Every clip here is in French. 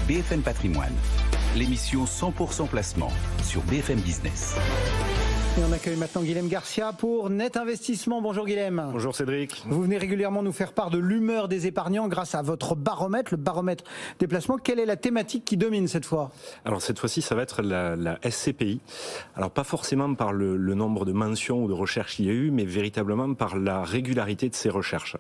BFM Patrimoine, l'émission 100% placement sur BFM Business. Et on accueille maintenant Guilhem Garcia pour Net Investissement. Bonjour Guilhem. Bonjour Cédric. Vous venez régulièrement nous faire part de l'humeur des épargnants grâce à votre baromètre, le baromètre des placements. Quelle est la thématique qui domine cette fois ? Alors cette fois-ci, ça va être la SCPI. Alors pas forcément par le nombre de mentions ou de recherches qu'il y a eu, mais véritablement par la régularité de ces recherches.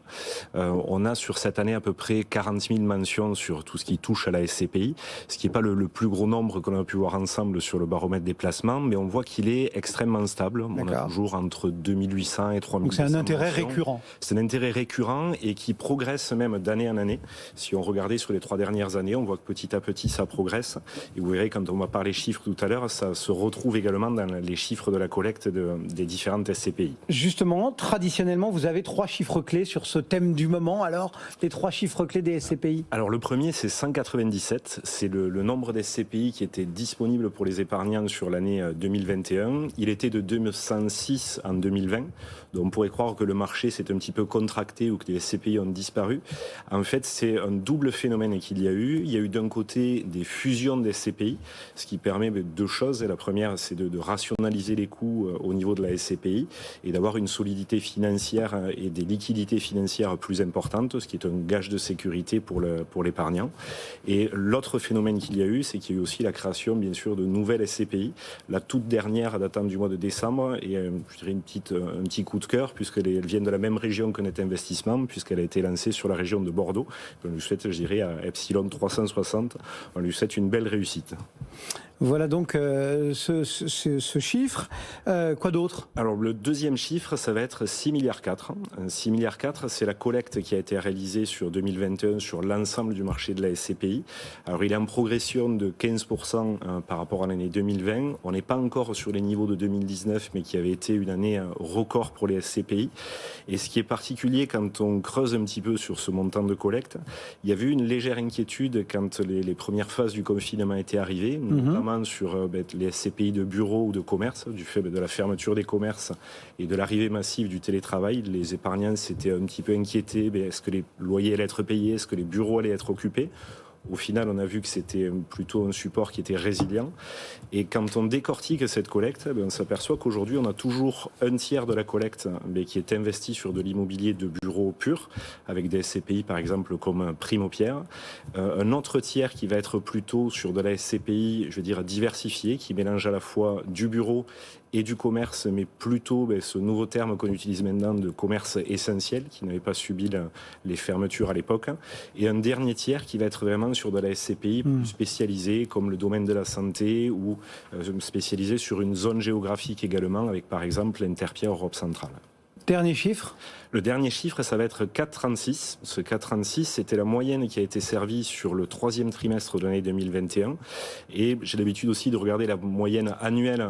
On a sur cette année à peu près 40 000 mentions sur tout ce qui touche à la SCPI, ce qui n'est pas le plus gros nombre qu'on a pu voir ensemble sur le baromètre des placements, mais on voit qu'il est extrêmement stable. On a toujours entre 2800 et 3000. Donc c'est un intérêt récurrent. C'est un intérêt récurrent et qui progresse même d'année en année. Si on regardait sur les 3 dernières années, on voit que petit à petit ça progresse. Et vous verrez, quand on va parler chiffres tout à l'heure, ça se retrouve également dans les chiffres de la collecte des différentes SCPI. Justement, traditionnellement, vous avez 3 chiffres clés sur ce thème du moment. Alors, les 3 chiffres clés des SCPI ? Alors le premier, c'est 197. C'est le nombre des SCPI qui était disponible pour les épargnants sur l'année 2021. Il était de 206 en 2020. Donc on pourrait croire que le marché s'est un petit peu contracté ou que les SCPI ont disparu. En fait, c'est un double phénomène qu'il y a eu. Il y a eu d'un côté des fusions des SCPI, ce qui permet 2 choses. Et la première, c'est de rationaliser les coûts au niveau de la SCPI et d'avoir une solidité financière et des liquidités financières plus importantes, ce qui est un gage de sécurité pour l'épargnant. Et l'autre phénomène qu'il y a eu, c'est qu'il y a eu aussi la création, bien sûr, de nouvelles SCPI. La toute dernière datant du mois de décembre et je dirais un petit coup de cœur puisqu'elles viennent de la même région que Net Investissement, puisqu'elle a été lancée sur la région de Bordeaux. On lui souhaite, je dirais, à Epsilon 360, on lui souhaite une belle réussite. Voilà donc ce chiffre. Quoi d'autre ? Alors le deuxième chiffre, ça va être 6,4 milliards. 6,4 milliards, c'est la collecte qui a été réalisée sur 2021 sur l'ensemble du marché de la SCPI. Alors il est en progression de 15% par rapport à l'année 2020. On n'est pas encore sur les niveaux de 2019, mais qui avait été une année record pour les SCPI. Et ce qui est particulier quand on creuse un petit peu sur ce montant de collecte, il y avait eu une légère inquiétude quand les premières phases du confinement étaient arrivées, notamment sur les SCPI de bureaux ou de commerce, du fait de la fermeture des commerces et de l'arrivée massive du télétravail. Les épargnants s'étaient un petit peu inquiétés. Est-ce que les loyers allaient être payés ? Est-ce que les bureaux allaient être occupés ? Au final, on a vu que c'était plutôt un support qui était résilient. Et quand on décortique cette collecte, on s'aperçoit qu'aujourd'hui, on a toujours un tiers de la collecte qui est investi sur de l'immobilier de bureau pur, avec des SCPI par exemple comme Primopierre. Un autre tiers qui va être plutôt sur de la SCPI, je veux dire diversifiée, qui mélange à la fois du bureau et du commerce, mais plutôt ce nouveau terme qu'on utilise maintenant de commerce essentiel, qui n'avait pas subi les fermetures à l'époque. Et un dernier tiers qui va être vraiment sur de la SCPI plus spécialisée, comme le domaine de la santé, ou spécialisé sur une zone géographique également, avec par exemple l'Interpierre Europe centrale. Dernier chiffre ? Le dernier chiffre, ça va être 4,36. Ce 4,36, c'était la moyenne qui a été servie sur le 3e trimestre de l'année 2021. Et j'ai l'habitude aussi de regarder la moyenne annuelle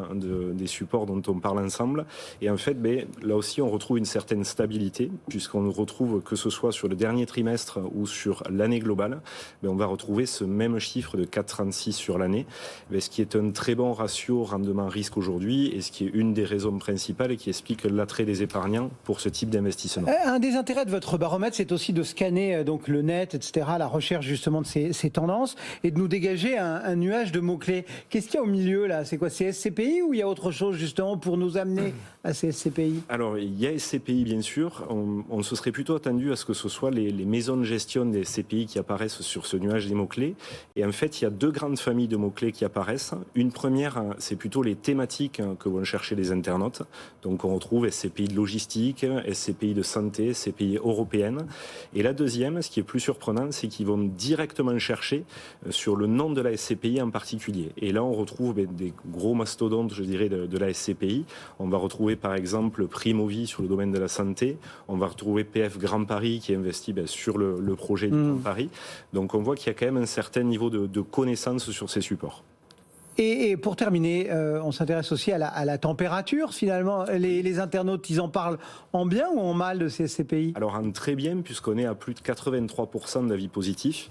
des supports dont on parle ensemble. Et en fait, là aussi, on retrouve une certaine stabilité, puisqu'on retrouve, que ce soit sur le dernier trimestre ou sur l'année globale, on va retrouver ce même chiffre de 4,36 sur l'année, ce qui est un très bon ratio rendement-risque aujourd'hui, et ce qui est une des raisons principales et qui explique l'attrait des épargnants pour ce type d'investissement. Un des intérêts de votre baromètre, c'est aussi de scanner donc le net, etc., la recherche justement de ces tendances, et de nous dégager un nuage de mots-clés. Qu'est-ce qu'il y a au milieu là ? C'est quoi ? C'est SCPI ou il y a autre chose justement pour nous amener à ces SCPI ? Alors il y a SCPI bien sûr, on se serait plutôt attendu à ce que ce soit les maisons de gestion des SCPI qui apparaissent sur ce nuage des mots-clés. Et en fait, il y a 2 grandes familles de mots-clés qui apparaissent. Une première, c'est plutôt les thématiques que vont chercher les internautes. Donc on retrouve SCPI de logistique, SCPI de santé, SCPI européenne. Et la deuxième, ce qui est plus surprenant, c'est qu'ils vont directement chercher sur le nom de la SCPI en particulier. Et là, on retrouve des gros mastodontes, je dirais, de la SCPI. On va retrouver par exemple Primovie sur le domaine de la santé. On va retrouver PF Grand Paris qui investit sur le projet du Grand Paris. Donc on voit qu'il y a quand même un certain niveau de connaissance sur ces supports. Et pour terminer, on s'intéresse aussi à la température finalement. Les internautes, ils en parlent en bien ou en mal de ces SCPI ? Alors en très bien, puisqu'on est à plus de 83% d'avis positifs.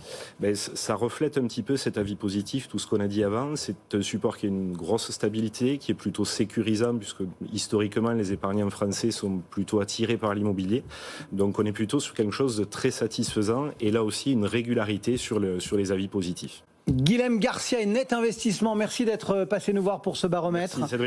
Ça reflète un petit peu cet avis positif, tout ce qu'on a dit avant. C'est un support qui a une grosse stabilité, qui est plutôt sécurisant, puisque historiquement les épargnants français sont plutôt attirés par l'immobilier. Donc on est plutôt sur quelque chose de très satisfaisant, et là aussi une régularité sur les avis positifs. Guilhem Garcia et Net Investissement, merci d'être passé nous voir pour ce baromètre. Merci Cédric.